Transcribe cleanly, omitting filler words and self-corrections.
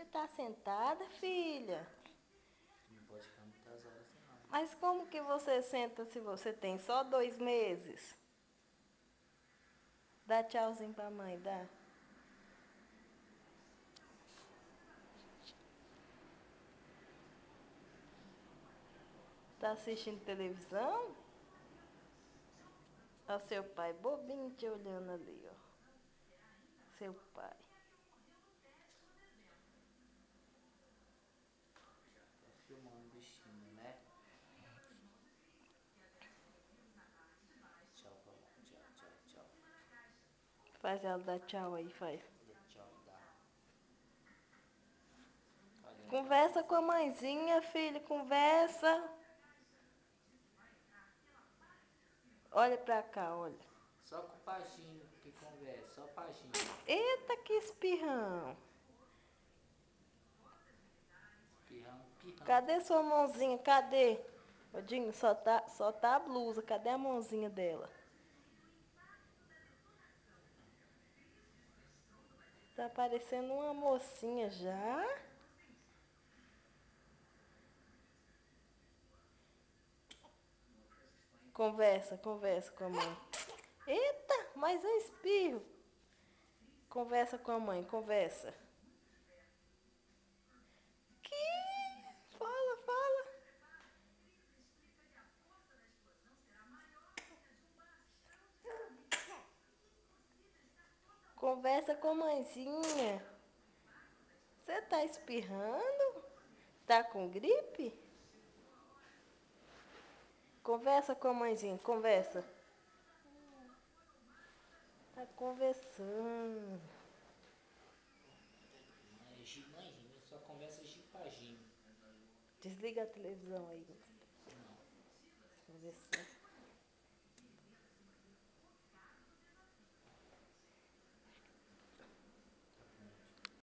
tá sentada, filha? Não pode ficar muitas horas, não. Mas como que você senta se você tem só 2 meses? Dá tchauzinho pra mãe, dá. Tá assistindo televisão? Ó, seu pai bobinho te olhando ali, ó. Seu pai. Tá filmando o bichinho, né? Tchau, papai. Tchau, tchau, tchau. Faz ela dar tchau aí, faz. Dá tchau, dá. Olha, Conversa com a mãezinha, filho, conversa. Olha pra cá, olha. só com o paginho que conversa, só o paginho. Eita, que espirrão. Pirrão, pirrão. Cadê sua mãozinha? Cadê? Odinho, só tá a blusa. Cadê a mãozinha dela? Tá parecendo uma mocinha já. Conversa com a mãe. Eita, mais um espirro. Conversa com a mãe, conversa. Que? Fala. Conversa com a mãezinha. Você tá espirrando? Tá com gripe? Conversa com a mãezinha, conversa. Tá conversando. Mãezinha, só conversa de paginho. Desliga a televisão aí. Não. Conversando.